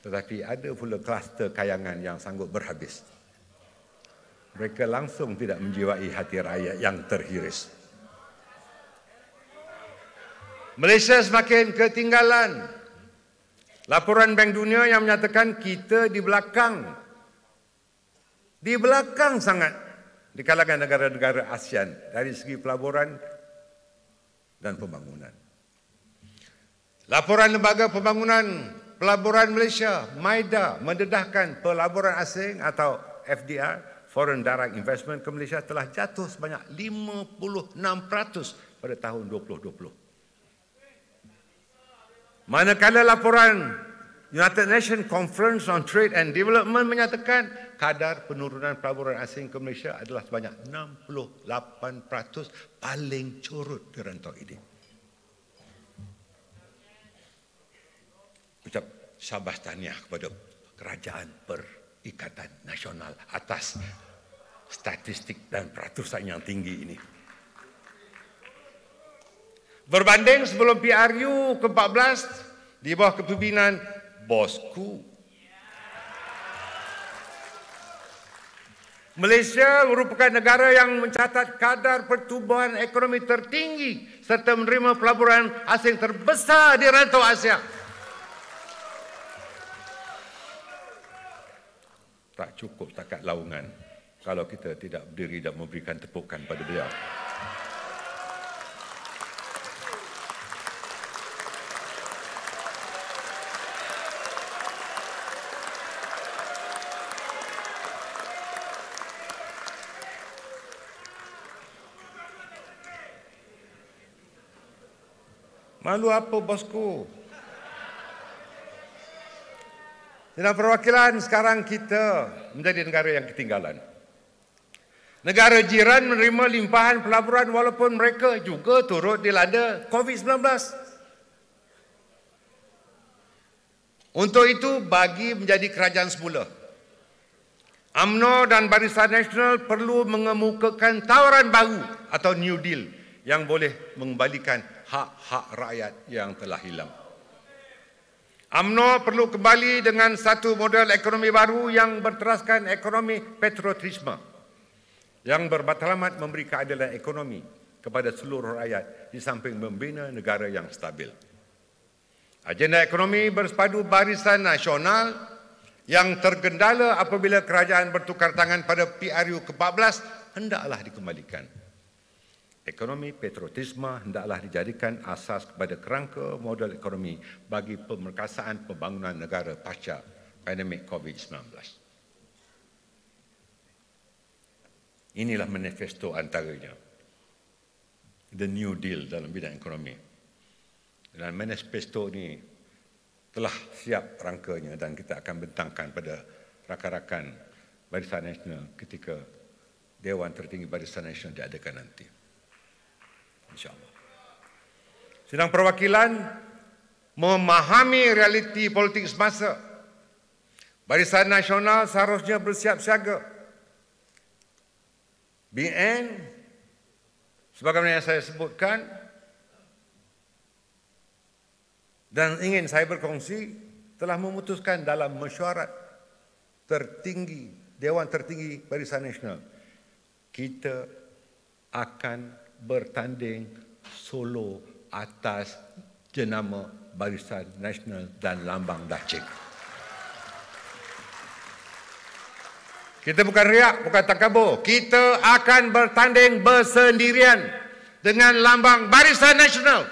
Tetapi ada pula kluster kayangan yang sanggup berhabis. Mereka langsung tidak menjiwai hati rakyat yang terhiris. Malaysia semakin ketinggalan. Laporan Bank Dunia yang menyatakan kita di belakang. Di belakang sangat di kalangan negara-negara ASEAN dari segi pelaburan dan pembangunan. Laporan Lembaga Pembangunan Pelaburan Malaysia, MIDA, mendedahkan pelaburan asing atau FDR, Foreign Direct Investment ke Malaysia telah jatuh sebanyak 56% pada tahun 2020. Manakala laporan United Nations Conference on Trade and Development menyatakan kadar penurunan pelaburan asing ke Malaysia adalah sebanyak 68%, paling curut di rantau ini. Ucap syabas tahniah kepada Kerajaan Perikatan Nasional atas statistik dan peratusan yang tinggi ini. Berbanding sebelum PRU ke-14 di bawah kepimpinan bosku. Malaysia merupakan negara yang mencatat kadar pertumbuhan ekonomi tertinggi serta menerima pelaburan asing terbesar di rantau Asia. Tak cukup setakat laungan kalau kita tidak berdiri dan memberikan tepukan pada beliau. Malu apa bosku? Dalam perwakilan sekarang kita menjadi negara yang ketinggalan. Negara jiran menerima limpahan pelaburan walaupun mereka juga turut dilanda COVID-19. Untuk itu bagi menjadi kerajaan semula, UMNO dan Barisan Nasional perlu mengemukakan tawaran baru atau New Deal yang boleh mengembalikan hak-hak rakyat yang telah hilang. UMNO perlu kembali dengan satu model ekonomi baru yang berteraskan ekonomi petrotrisme yang bermatlamat memberi keadilan ekonomi kepada seluruh rakyat di samping membina negara yang stabil. Agenda ekonomi bersepadu Barisan Nasional yang tergendala apabila kerajaan bertukar tangan pada PRU ke-14 hendaklah dikembalikan. Ekonomi patriotisme hendaklah dijadikan asas kepada kerangka model ekonomi bagi pemerkasaan pembangunan negara pasca pandemik COVID-19. Inilah manifesto antaranya. The New Deal dalam bidang ekonomi. Dan manifesto ini telah siap rangkanya dan kita akan bentangkan pada rakan-rakan Barisan Nasional ketika Dewan Tertinggi Barisan Nasional diadakan nanti. InsyaAllah. Sidang perwakilan memahami realiti politik semasa. Barisan Nasional seharusnya bersiap siaga. BN, sebagaimana yang saya sebutkan, dan ingin saya berkongsi, telah memutuskan dalam mesyuarat tertinggi, Dewan Tertinggi Barisan Nasional, kita akan bertanding solo atas jenama Barisan Nasional dan lambang dacik. Kita bukan riak, bukan takabur. Kita akan bertanding bersendirian dengan lambang Barisan Nasional.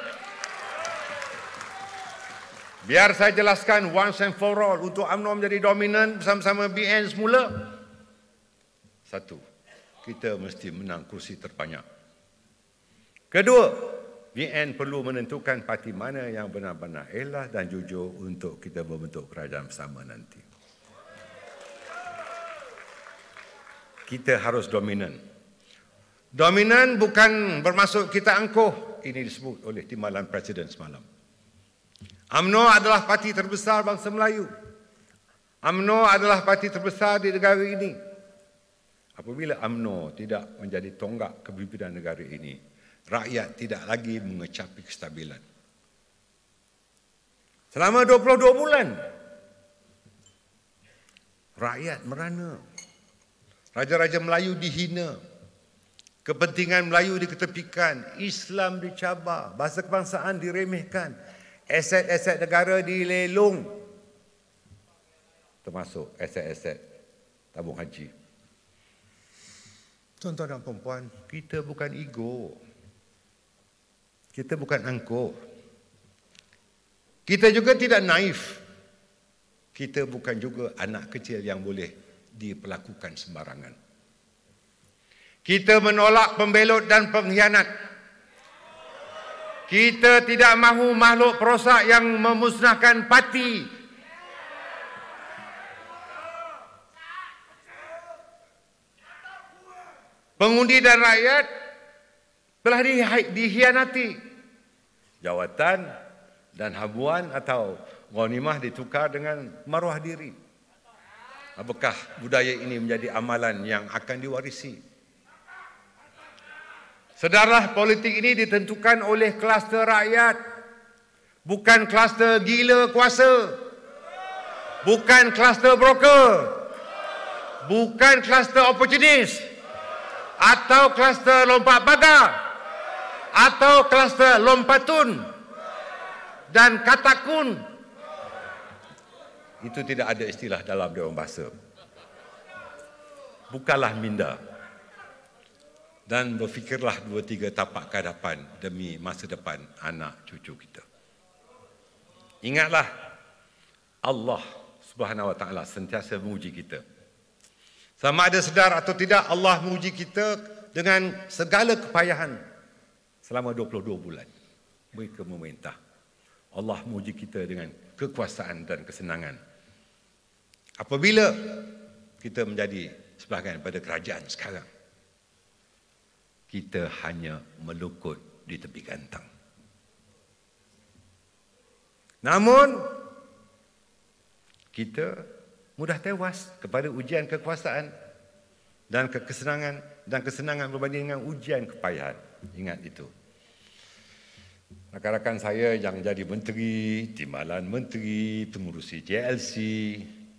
Biar saya jelaskan once and for all untuk UMNO menjadi dominan bersama-sama BN semula. Satu, kita mesti menang kursi terbanyak. Kedua, BN perlu menentukan parti mana yang benar-benar elok dan jujur untuk kita membentuk kerajaan bersama nanti. Kita harus dominan. Dominan bukan bermaksud kita angkuh. Ini disebut oleh timbalan Presiden semalam. UMNO adalah parti terbesar bangsa Melayu. UMNO adalah parti terbesar di negara ini. Apabila UMNO tidak menjadi tonggak kepimpinan negara ini, rakyat tidak lagi mengecapi kestabilan. Selama 22 bulan, rakyat merana. Raja-raja Melayu dihina. Kepentingan Melayu diketepikan. Islam dicabar. Bahasa kebangsaan diremehkan. Aset-aset negara dilelong. Termasuk aset-aset tabung haji. Tuan-tuan dan perempuan, kita bukan ego. Kita bukan angkuh. Kita juga tidak naif. Kita bukan juga anak kecil yang boleh diperlakukan sembarangan. Kita menolak pembelot dan pengkhianat. Kita tidak mahu makhluk perosak yang memusnahkan parti. Pengundi dan rakyat telah dikhianati. Jawatan dan habuan atau ghanimah ditukar dengan maruah diri. Apakah budaya ini menjadi amalan yang akan diwarisi? Sedarah politik ini ditentukan oleh kluster rakyat. Bukan kluster gila kuasa. Bukan kluster broker. Bukan kluster oportunis. Atau kluster lompat pagar. Atau kluster lompatun. Dan katakun. Itu tidak ada istilah dalam Dewan Bahasa. Bukalah minda. Dan berfikirlah 2-3 tapak ke hadapan demi masa depan anak cucu kita. Ingatlah, Allah Subhanahu Wa Taala sentiasa menguji kita. Sama ada sedar atau tidak, Allah menguji kita dengan segala kepayahan selama 22 bulan. Mereka memerintah. Allah menguji kita dengan kekuasaan dan kesenangan. Apabila kita menjadi sebahagian pada kerajaan sekarang, kita hanya melukut di tepi gantang. Namun, kita mudah tewas kepada ujian kekuasaan dan kesenangan, dan kesenangan berbanding dengan ujian kepayahan. Ingat itu. Rakan-rakan saya yang jadi menteri, timbalan menteri, pengurusi JLC,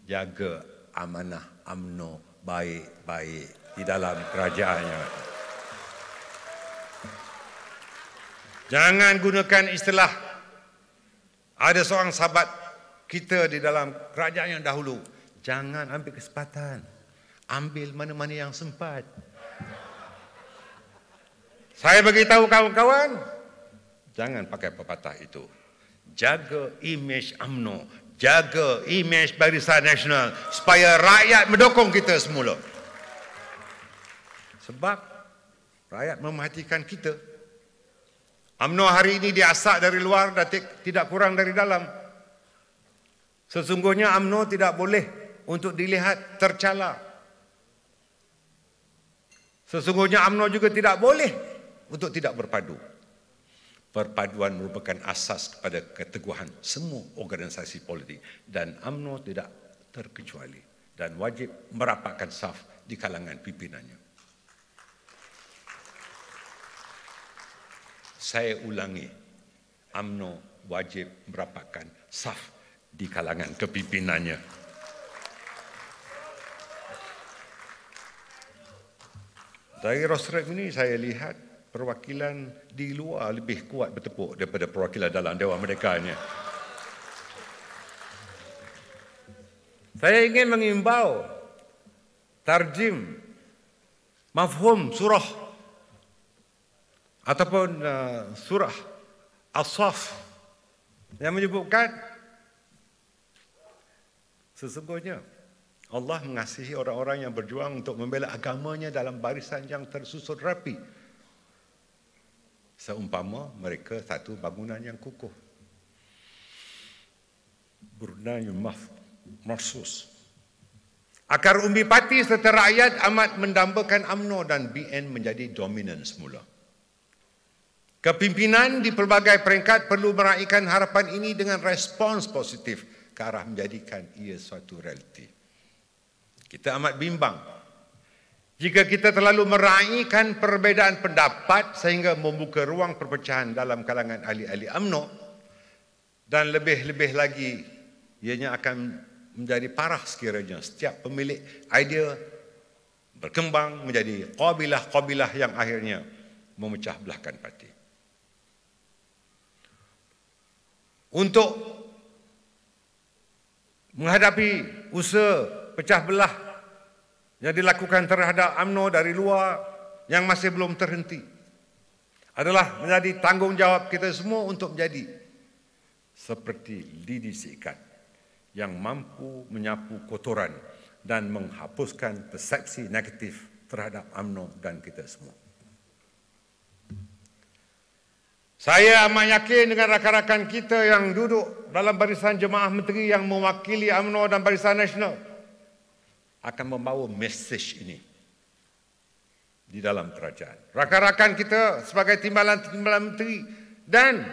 jaga amanah UMNO baik-baik di dalam kerajaannya. Jangan gunakan istilah ada seorang sahabat kita di dalam kerajaan yang dahulu. Jangan ambil kesempatan. Ambil mana-mana yang sempat. Saya beritahu kawan-kawan, jangan pakai pepatah itu. Jaga imej UMNO, jaga imej Barisan Nasional supaya rakyat mendukung kita semula. Sebab rakyat memerhatikan kita. UMNO hari ini diasak dari luar dan tidak kurang dari dalam. Sesungguhnya UMNO tidak boleh untuk dilihat tercela. Sesungguhnya UMNO juga tidak boleh untuk tidak berpadu. Perpaduan merupakan asas kepada keteguhan semua organisasi politik dan UMNO tidak terkecuali dan wajib merapatkan saf di kalangan pimpinannya. Saya ulangi, UMNO wajib merapatkan saf di kalangan kepimpinannya. Dari rosrep ini saya lihat perwakilan di luar lebih kuat bertepuk daripada perwakilan dalam Dewan Merdeka ini. Saya ingin mengimbau tarjim mafhum surah ataupun surah As-Saff yang menyebutkan sesungguhnya Allah mengasihi orang-orang yang berjuang untuk membela agamanya dalam barisan yang tersusun rapi. Seumpama mereka satu bangunan yang kukuh. Burnayun marsus. Akar umbi parti serta rakyat amat mendambakan UMNO dan BN menjadi dominan semula. Kepimpinan di pelbagai peringkat perlu meraihkan harapan ini dengan respons positif ke arah menjadikan ia suatu realiti. Kita amat bimbang jika kita terlalu meraihkan perbezaan pendapat sehingga membuka ruang perpecahan dalam kalangan ahli-ahli UMNO dan lebih-lebih lagi ianya akan menjadi parah sekiranya setiap pemilik idea berkembang menjadi qabilah-qabilah yang akhirnya memecah belahkan parti. Untuk menghadapi usaha pecah belah yang dilakukan terhadap UMNO dari luar yang masih belum terhenti adalah menjadi tanggungjawab kita semua untuk menjadi seperti lidi seikat yang mampu menyapu kotoran dan menghapuskan persepsi negatif terhadap UMNO dan kita semua. Saya amat yakin dengan rakan-rakan kita yang duduk dalam barisan jemaah menteri yang mewakili UMNO dan Barisan Nasional akan membawa mesej ini di dalam kerajaan. Rakan-rakan kita sebagai timbalan-timbalan menteri dan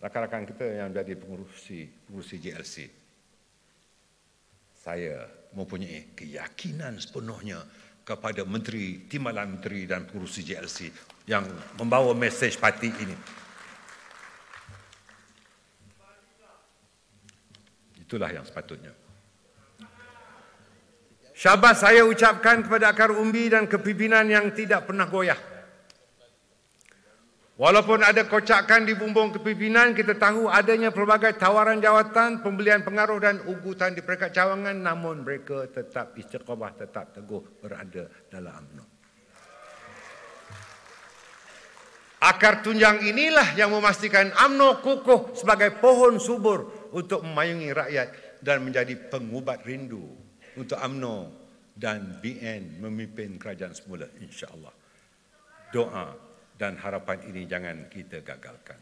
rakan-rakan kita yang menjadi pengurusi GLC. Saya mempunyai keyakinan sepenuhnya kepada menteri, timbalan menteri dan pengurusi GLC yang membawa mesej parti ini. Itulah yang sepatutnya. Syabas saya ucapkan kepada akar umbi dan kepimpinan yang tidak pernah goyah. Walaupun ada kocakan di bumbung kepimpinan, kita tahu adanya pelbagai tawaran jawatan, pembelian pengaruh dan ugutan di peringkat cawangan, namun mereka tetap istiqamah, tetap teguh berada dalam UMNO. Akar tunjang inilah yang memastikan UMNO kukuh sebagai pohon subur untuk memayungi rakyat dan menjadi pengubat rindu untuk UMNO dan BN memimpin kerajaan semula, insya-Allah. Doa dan harapan ini jangan kita gagalkan.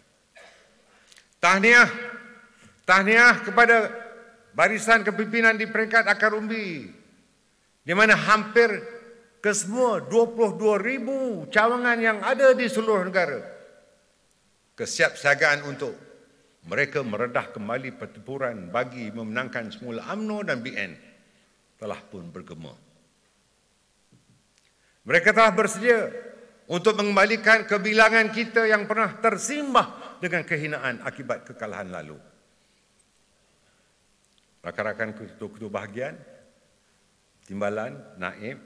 Tahniah kepada barisan kepimpinan di peringkat akar umbi, di mana hampir kesemua 22,000 cawangan yang ada di seluruh negara. Kesiapsiagaan untuk mereka meredah kembali pertempuran bagi memenangkan semula UMNO dan BN telah pun bergema. Mereka telah bersedia untuk mengembalikan kebilangan kita yang pernah tersimbah dengan kehinaan akibat kekalahan lalu. Rakan-rakan ketua-ketua bahagian, timbalan, naib,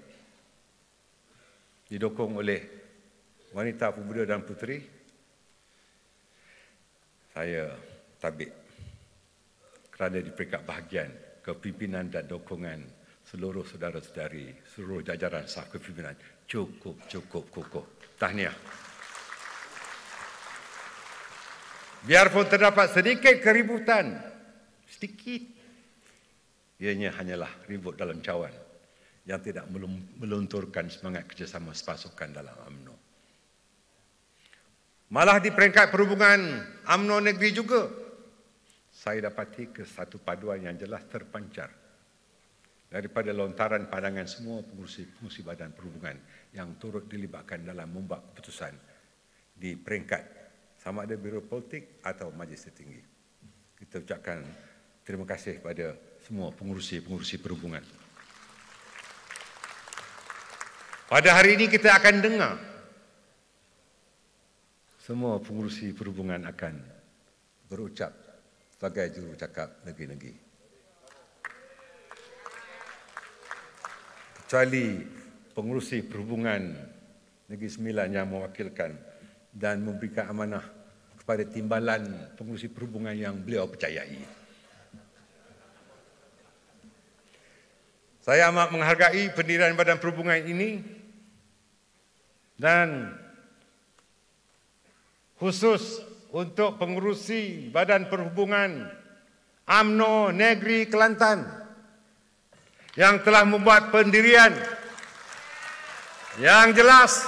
didukung oleh wanita, pemuda dan puteri, saya tabik kerana di peringkat bahagian kepimpinan dan dukungan seluruh saudara-saudari, seluruh jajaran saf kepimpinan cukup kukuh. Tahniah. Biarpun terdapat sedikit keributan, sedikit, ianya hanyalah ribut dalam cawan yang tidak melunturkan semangat kerjasama sepasukan dalam UMNO. Malah di peringkat perhubungan UMNO negeri juga, saya dapati kesatupaduan yang jelas terpancar daripada lontaran pandangan semua pengurusi badan perhubungan yang turut dilibatkan dalam membuat keputusan di peringkat sama ada Biro Politik atau Majlis Tertinggi. Kita ucapkan terima kasih kepada semua pengurusi perhubungan. Pada hari ini kita akan dengar semua pengurusi perhubungan akan berucap sebagai jurucakap negeri-negeri. Kecuali pengurusi perhubungan Negeri Sembilan yang mewakilkan dan memberikan amanah kepada timbalan pengurusi perhubungan yang beliau percayai. Saya amat menghargai pendirian badan perhubungan ini dan khusus untuk pengurusi badan perhubungan UMNO Negeri Kelantan yang telah membuat pendirian yang jelas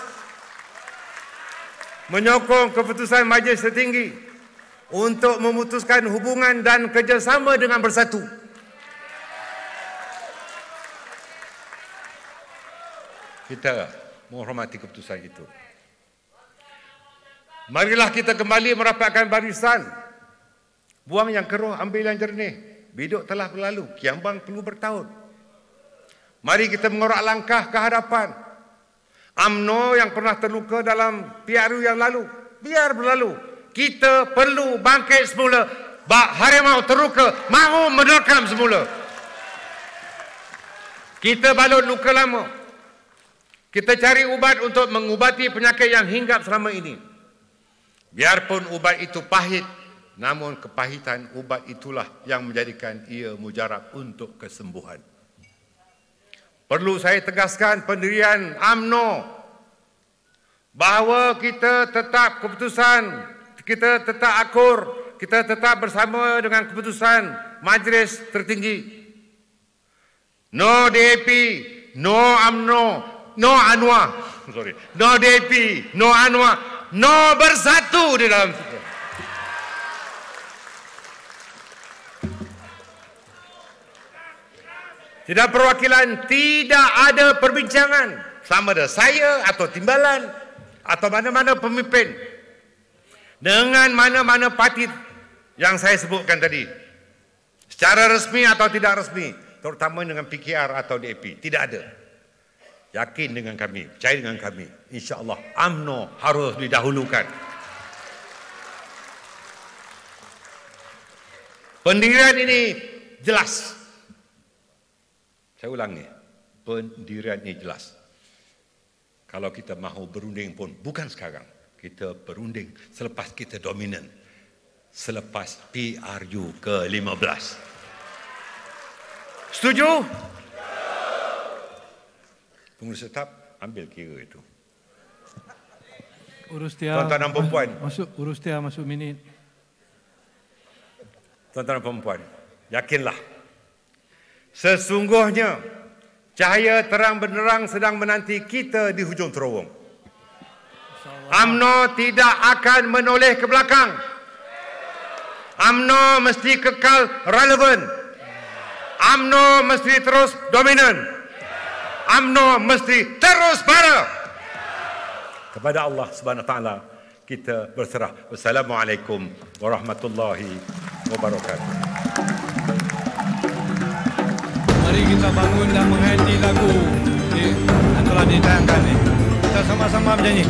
menyokong keputusan Majlis Tertinggi untuk memutuskan hubungan dan kerjasama dengan Bersatu. Kita menghormati keputusan itu. Marilah kita kembali merapatkan barisan. Buang yang keruh, ambil yang jernih. Biduk telah berlalu, kiambang perlu bertahun. Mari kita mengorak langkah ke hadapan. UMNO yang pernah terluka dalam PRU yang lalu, biar berlalu. Kita perlu bangkit semula. Harimau terluka, mahu menerkam semula. Kita balut luka lama. Kita cari ubat untuk mengubati penyakit yang hinggap selama ini. Biarpun ubat itu pahit, namun kepahitan ubat itulah yang menjadikan ia mujarab untuk kesembuhan. Perlu saya tegaskan pendirian UMNO bahawa kita tetap keputusan, kita tetap akur, kita tetap bersama dengan keputusan Majlis Tertinggi. No DAP, no UMNO, no ANWAR. No DAP, no ANWAR, no Bersatu di dalam kita. Tidak perwakilan, tidak ada perbincangan sama ada saya atau timbalan atau mana-mana pemimpin dengan mana-mana parti yang saya sebutkan tadi. Secara resmi atau tidak resmi, terutama dengan PKR atau DAP, tidak ada. Yakin dengan kami, percaya dengan kami. InsyaAllah UMNO harus didahulukan. Pendirian ini jelas. Saya ulangi, pendirian ini jelas. Kalau kita mahu berunding pun bukan sekarang. Kita berunding selepas kita dominan. Selepas PRU ke-15. Setuju? Pengurus tetap ambil kira itu. Urus dia. Tuan-tuan dan perempuan. Urus dia masuk minit. Tuan-tuan dan perempuan, yakinlah. Sesungguhnya cahaya terang benderang sedang menanti kita di hujung terowong. UMNO tidak akan menoleh ke belakang. UMNO mesti kekal relevan. UMNO mesti terus dominan. UMNO mesti terus bara. Kepada Allah Subhanahu Wa Taala kita berserah. Wassalamualaikum warahmatullahi wabarakatuh. Mari kita bangun dan menghayati lagu yang telah ditayangkan ini. Kita sama-sama bernyanyi.